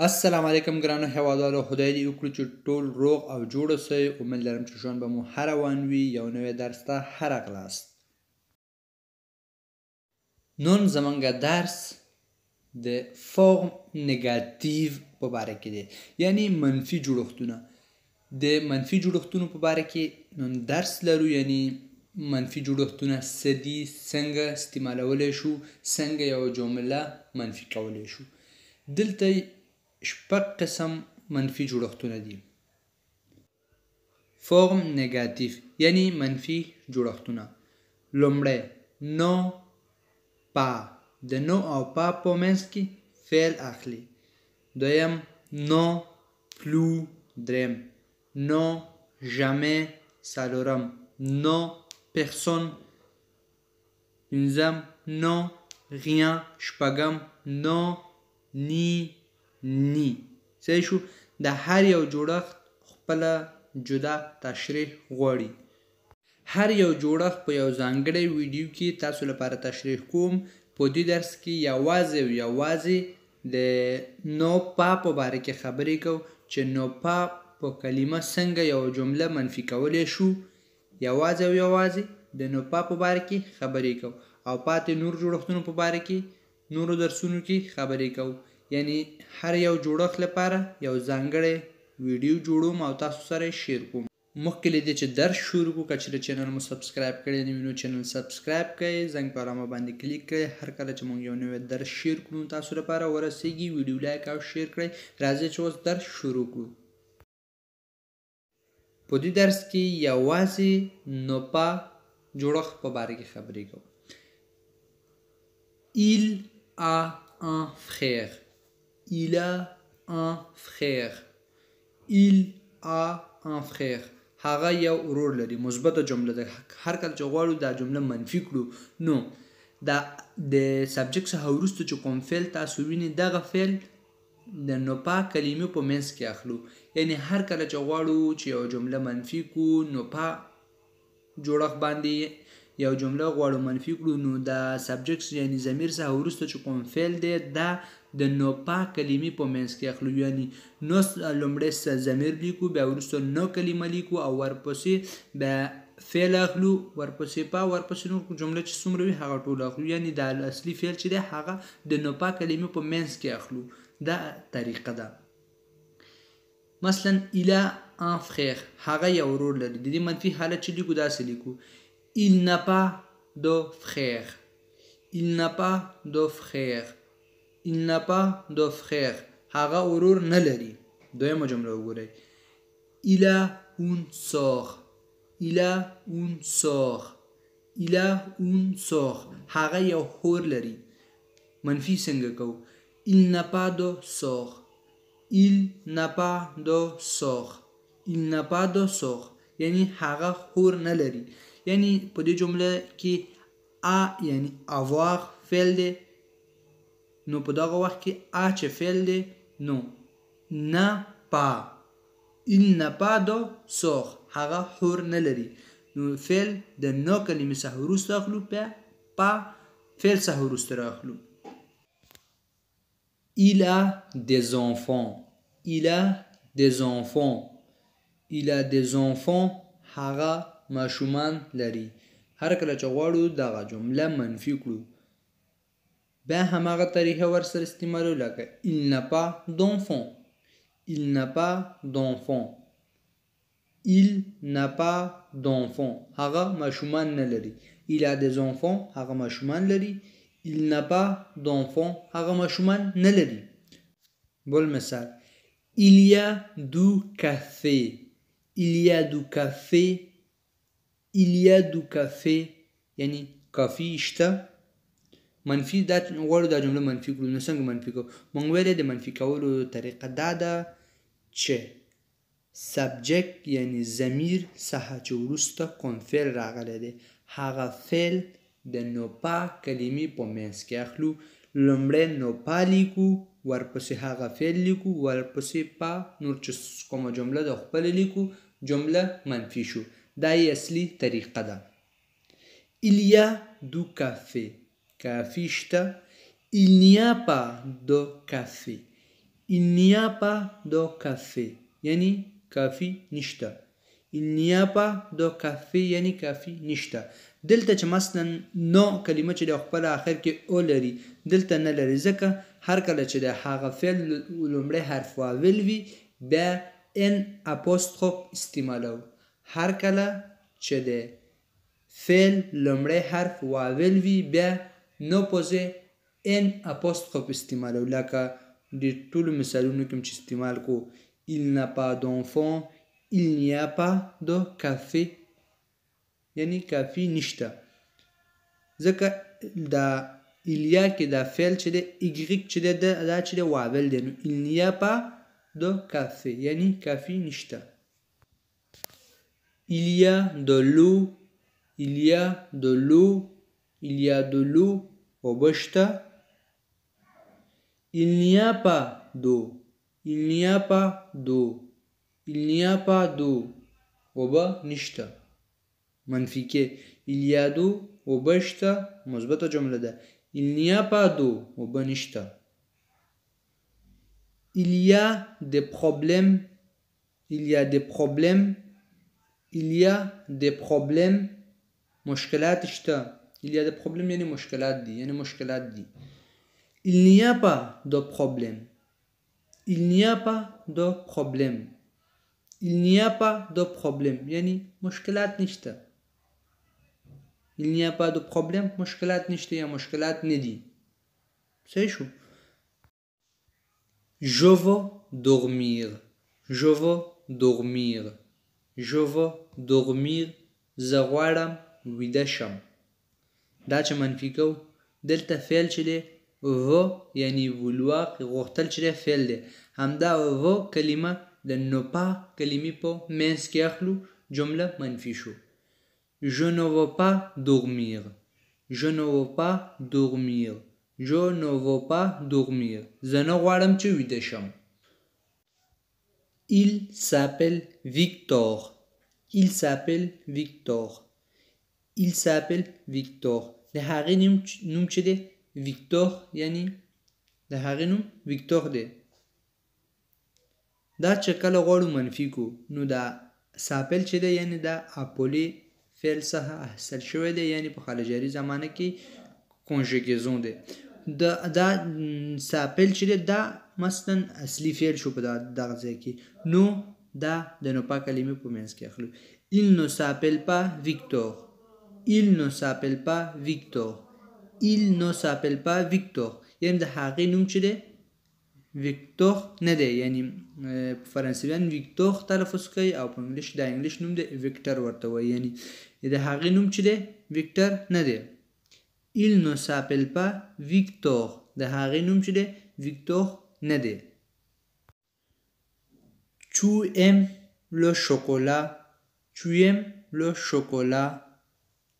السلام علیکم ګرانو هیوادوالو، خدای دې وکړي چې ټول روغ او جوړ اوسئ. امید لرم چې ژوند به مو ښه روان وي. یو نوی درس ته ښه راغلاست. نن زموږ درس د فورم نگاتیو په باره کې دی، یعنی منفي جوړښتونه. د منفي جوړښتونو په باره کې نن درس لرو، یعنی منفي جوړښتونه څه دي، څنګه استعمالولی شو، څنګه یو جمله منفي کولی شو. دلته شپږ قسم منفي جوړښتونه دي. فورم نگاتیو یعنی منفي جوړښتونه. لومړی نو پا، د نو او پا په منځ کې فعل اخلي. دویم نو پلو، دریم نو ژامې، څلورم نو پرسون، پنځم نو rien، شپږم نو نی نی. صحیح شو. د هر یو جوړښت خپله جدا تشریح غواړي. هر یو جوړښت په یو ځانګړی ویډیو کې تاسو لپاره تشریح کوم. په دې درس کې یوازې د نو پا په باره کې خبرې کوو چې نو پا په کلمه څنګه یو جمله منفي کولی شو. یوازې د نو پا په باره کې خبرې کوو او پاتې نور جوړښتونو په باره کې نورو درسونو کې خبرې کوو. یعنی هر یو جوړښت لپاره یو ځانګړی ویډیو جوړوم او تاسو سره یې شیر کوم. مخکې له دې چې درس شروع کړو، که چېرې چینل مو سبسکرایب کړی نه وي نو چینل سبسکرایب کړئ، زنګ په علامه باندې کلیک کړئ. هر کله چې موږ یو نوی درس شیر کړو تاسو لپاره ورسیږي. ویډیو لایک او شیر کړئ. راځئ چې اوس درس شروع کړو. په دې درس کې یوازې نو پا جوړښت په باره کې خبرې کوو. Il a un frère. Il a un frère. Il a un frère. هغه یو ورور لري. مثبته جمله ده. هر کله چې غواړو دا جمله منفي کړو نو دا د سبجیکټ څخه وروسته چې کوم فعل تاسو وینئ دغه فعل د نو پا کلمې په منځ کې اخلو. یعنی هر کله چې غواړو چې یو جمله منفي کړو نو پا جوړښت باندې یو جمله غواړو منفي کړو نو د سبجیکټ یعنی ضمیر څخه وروسته چې کوم فعل دی دا د نو پا کلمې په منځ کې اخلو. یعنی نو لومړی ضمیر لیکو، بیا وروسته نو کلمه لیکو او ورپسې بیا فعل اخلو، ورپسې پا، ورپسې نور جمله چې څومره وي هغه ټول اخلو. یعنی د اصلي فعل چې دی هغه د نو پا کلمې په منځ کې اخلو. دا طریقه ده. مثلا il a un frère، هغه یو ورور لري. د دې منفي حالت چې لیکو داسې لیکو il n'a pas de frère. Il n'a pas de frère. Il n'a pas de frère. هغه ورور نه لري. دویمه جمله وګورئ. Il a une sœur. Il a une sœur. Il a une sœur. هغه یو خور لري. منفي څنګه کوو؟ Il n'a pas de sœur. Il n'a pas de sœur. Il n'a pas de sœur. یعنی هغه خور نه لري. یعنی په دې جمله کې ا یعنی avoir فعل دی، نو په دغه وخت کې ا چې فعل دی نو نه پا. il n'a pas de sœur، هغه خور نه لري. نو فعل د نو کلمې څخه وروسته اخلو، بیا پا فعل څخه وروسته راخلو. il a des enfants. Il a des enfants. Il a des enfants. هغه ماشومان لري. هر کله چې غواړو دغه جمله منفي کړو بیا هماغه طریقه ورسره استعمالو لکه il n'a pas d'enfant. Il n'a pas d'enfant. Il n'a pas d'enfant. هغه ماشومان نه لري. il a des enfants، هغه ماشومان لري. il n'a pas d'enfant، هغه ماشومان نه لري. بل مثال il y a du café. Il y a du café. Il y a du café یعنی کافی شته. منفي دا غواړو دا جمله منفي کړو نو څنګه منفي کوو؟ موږ ویلې د منفي کولو طریقه دا ده چې سبجیکټ یعنی ضمیر څخه چې وروسته کوم فعل راغلی دی هغه فعل د نو پا کلمې په منځ کې اخلو. لومړی نو پا لیکو، ورپسې هغه فعل لیکو، ورپسې پا، نور چې کومه جمله ده خپله لیکو، جمله منفي شو. دا یې اصلي طریقه ده. il y a du café. کافی شته. il n'y a pas de café. il n'y a pas de café یعنی کافی نشته. il n'y a pas de café یعنی کافی نشته. دلته چې مثلا نو کلمه چې د خپل اخر کې او لري دلته نه لري ځکه هر کله چې د هغه فعل لومړی حرف واول وي بیا ان اپوستروف استعمالو. هر کله چې د فعل لومړی حرف واول وي بیا نو پوزه ان اپوستروف استعمالو. لکه د ټولو مثالونو کې چې استعمال کو il n'a pas d'enfant il n'y a pas de café یعنی کافی نشته. ځکه دا ایلیا کې دا فعل چې د ایګریک چې دا چې د واول دی نو il n'y a pas de café یعنی کافی نشته. il y a de l'eau il y a de l'eau il y a de l'eau وبشته. il n'y a pas d'eau il n'y a pas d'eau il n'y a pas d'eau وبا نشته. منفی کې il y a d'eau وبشته مثبت جمله ده. il n'y a pas d'eau وبا نشته. il y a des problèmes il y a des problèmes il y a des problèmes مشکلات شته. il y a des problèmes یعنی مشکلات دي یعنی مشکلات دي. il n'y a pas de problème il n'y a pas de problème il n'y a pas de problème یعنی مشکلات نشته. il n'y a pas de problème مشکلات نشته یا مشکلات ندي. صحیح شو. je veux dormir je veux dormir je veux dormir زه غواړم ویده شم. دا چې منفي کو دلته فعل چې دی و یعنی ولوا غوښتل چې دی فعل دی همدا و کلمه د نوپا کلمې په منځ کې اخلو جمله منفي شو. je ne veux pas dormir je ne veux pas dormir je ne veux pas dormir زه نه غواړم چې ویده شم. il s'appelle Victor il s'appelle Victor il s'appelle Victor د هغې نوم چې دی ویکتور یعنی د هغې نوم ویکتور دی. دا چې کله غواړو منفي کو نو دا ساپل چې دی یعنی دا اپولي فعل څخه احصل شوی دی یعنی په حال جاري زمانه کې کنجوګیزون دی. دا ساپل چې دی دا مثلا اصلي فعل شو په دغه ځای کې نو دا د نوپا کلمې په منځ کې اخلو. il ne s'appelle pas Victor il ne s'appelle pas Victor il ne s'appelle pas Victor یعنی د هغې نوم چې دی ویکتور نه دی یعنی فرانسویان ویکتور تلفظ کوي او په انګلیش د انګلیش نوم دی ویکټر ورته وایي یعنی د هغې نوم چې دی ویکټر نه دی. il ne s'appelle pas Victor د هغې نوم چې دی ویکتور نه دی. tu aimes le chocolat tu aimes le chocolat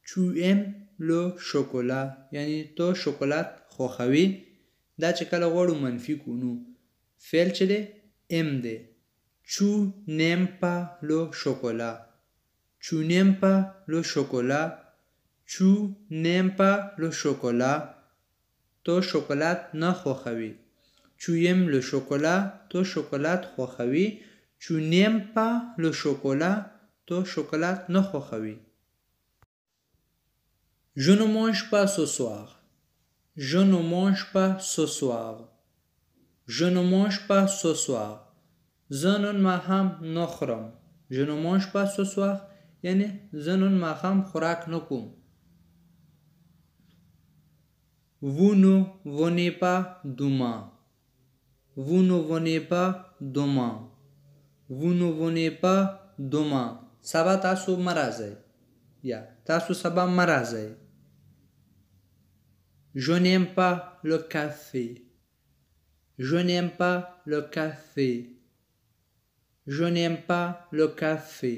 tu aimes le chocolat یعنی تو شکلات خوښوي. دا چې کله غواړو منفي کو نو فعل چې دی ام دی. tu n'aimes pas le chocolat tu n'aimes pas le chocolat tu n'aimes pas le chocolat تو شکلات نه خوښوي. tu aimes le chocolat تو شکلات خوښوي. tu n'aimes pas le chocolat تو شکلات نه خوښوي. je ne mange pas ce soir je ne mange pas ce soir je ne mange pas ce soir زه نن ماښام نه خورم. je ne mange pas ce soir یعنی زه نن ماښام خوراک نه کوم. vous ne venez pas demain vous ne venez pas demain vous ne venez pas demain سبا تاسو مه راځئ یا تاسو سبا مه راځئ. je n'aime pas le café je n'aime pas le café je n'aime pas le café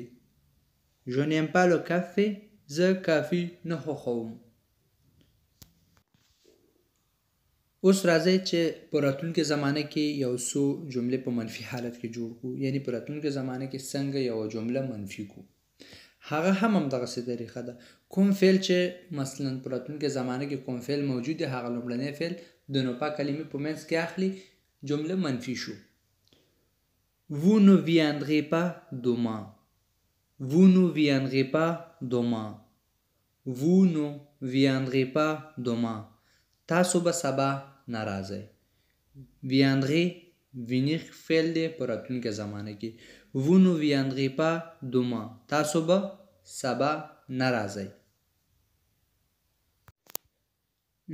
je n'aime pas le café زه کافي نه خوښوم. اوس راځئ چې په راتلونکې زمانه کې یو څو جملې په منفي حالت کې جوړ کړو یعنی په راتلونکې زمانه کې څنګه یو جمله منفي کړو. هغه هم همدغسې طریقه ده. کوم فعل چې مثلا په راتلونکې زمانه کې کوم فعل موجود دی هغه لومړنی فعل د نوپا کلمې په منځ کې اخلي جمله منفی شو. Vous ne viendrez pas demain. Vous ne viendrez pas demain. Vous ne viendrez pas demain. تاسو به سبا ناراضی. viendrez venir فعل دی په راتلونکي زمانه کې. Vous ne viendrez pas demain. تاسو به سبا ناراضی.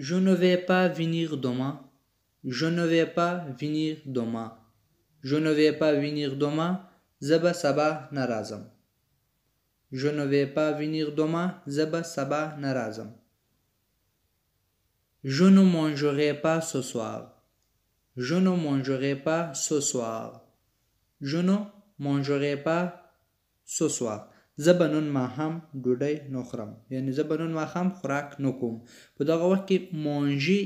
Je ne vais pas venir demain. Je ne vais pas venir demain. Je ne vais pas venir demain. زه به سبا ناراضم. Je ne vais pas venir demain. زه به سبا ناراضم. Je ne mangerai pas ce soir. Je ne mangerai pas ce soir. Je ne mangerai pas ce soir. زه به نن ماښام ډوډۍ نه خورم. یعنی زه به نن ماښام خوراک نه کوم. په دغه وخت کې مانژي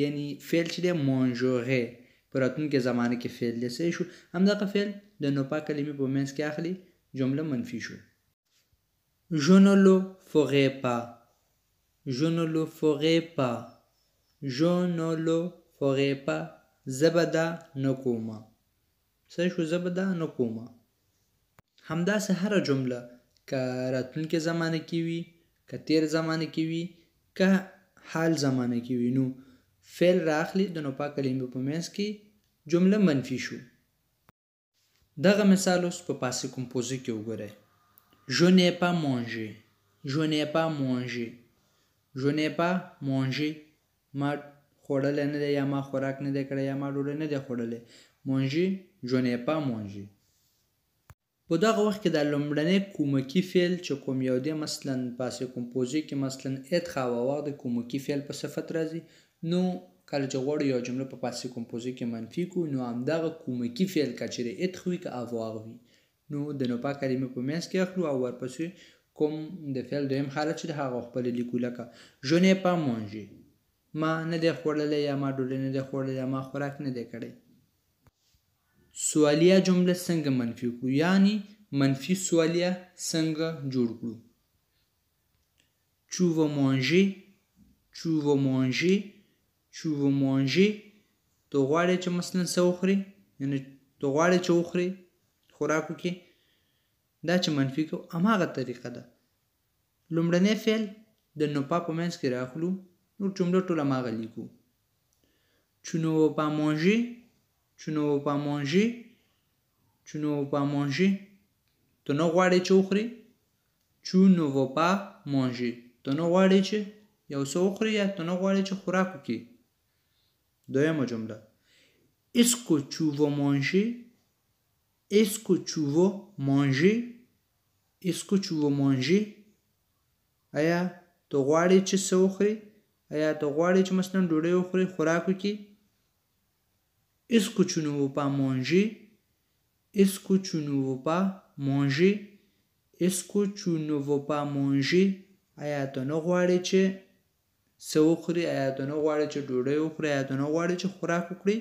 یعنی فعل چې دی مانژوغې په راتلونکي زمانه کې فعل دی صحیح شو. همدغه فعل د نوپا کلمې په منځ کې اخلي جمله منفي شو. Je ne le ferai pas. Je ne le ferai pas. Je ne le ferai pas. زه به دا نه کومه. صحیح شو. زه به دا نه کومه. همداسې هره جمله که راتلونکي زمانه کې وي که تیر زمانه کې وي که حال زمانه کې وي نو فعل راخلي د نوپا کلمې په منځ کې جمله منفي شو. دغه مثال اوس په پاسې کمپوزي کې وګورئ. Je n'ai pas mangé. Je n'ai pas mangé. Je n'ai pas mangé. ما خوړلی نه دی یا ما خوراک نه دی کړی یا ما ډوډۍ نه دی خوړلی. مانژي je n'ai pas mangé. په دغه وخت کې د لومړنی کومکي فعل چې کوم یو دی مثلا پاسې کمپوزي کې مثلا ادغام واو د کومکي فعل په صفت راځي نو کله چې غواړو یو جمله په پاسې کمپوزي کې منفي کو نو همدغه کومکي فعل که چیرې ادغام وي که افواغ وي نو د نوپا کلمې په منځ کې اخلو او ورپسې کوم د فعل دویم حالت چې د هغه خپل لیکو لکه je n'ai pas mangé. ما نه دی خوړلی یا ما ډوډۍ نه دی خوړلی یا ما خوراک نه دی کړی. سوالیه جمله څنګه منفي کړو یعنی منفي سوالیه څنګه جوړ کړو. Tu veux manger. Tu veux manger. Tu veux manger. تو غواړې چې مثلا څه وخورې یعنی تو غواړې چې وخورې خوراک وکړې دا چې منفي کوو هماغه طریقه ده. لومړنی فعل د نوپا په منځ کې راخلو نور جمله ټول هماغه لیکو. Tu ne veux pas manger. Tu ne veux pas manger. Tu ne veux pas manger. تو نه غواړې چې وخورې. Tu ne veux pas manger. تو نه غواړې چې یو څه وخورې یا تو نه غواړې چې خوراک وکړې. دویمه جمله. Est-ce que tu veux manger. Est-ce que tu veux manger. Est-ce que tu veux manger. آیا تو غواړې چې څه وخورې آیا تو غواړې چې مثلا ډوډۍ وخورې خوراک وکړې. Est-ce que tu ne veux pas manger. Est-ce que tu ne veux pas manger. Est-ce que tu ne veux pas manger. آیا تو نه غواړې چې څه وخورې آیا تو نه غواړې چې ډوډۍ وخورې آیا تو نه غواړې چې خوراک وکړې.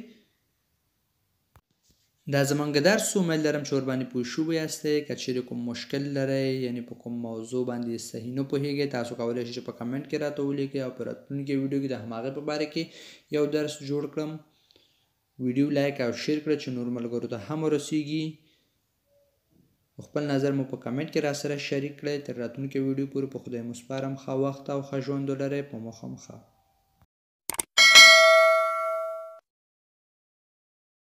دا زمونږ درس امید لرم چې ورباندې پوه شوي یاستئ. که چیرې کوم مشکل لرئ یعنی په کوم موضوع باندې صحیح نه پوهیږئ تاسو کولی شئ چې په کمنټ کې راته ولیکئ او په راتلونکي ویډیو کې د هماغې په باره کې یو درس جوړ کړم. ویډیو لایک او شیر کړئ چې نور ملګرو ته هم ورسیږي. خپل نظر مو په کمنټ کې راسره شریک کړئ. تر راتلونکي ویډیو پورې په خدای مو سپارم. ښه وخت او ښه ژوند ولرئ. په مخه مخه.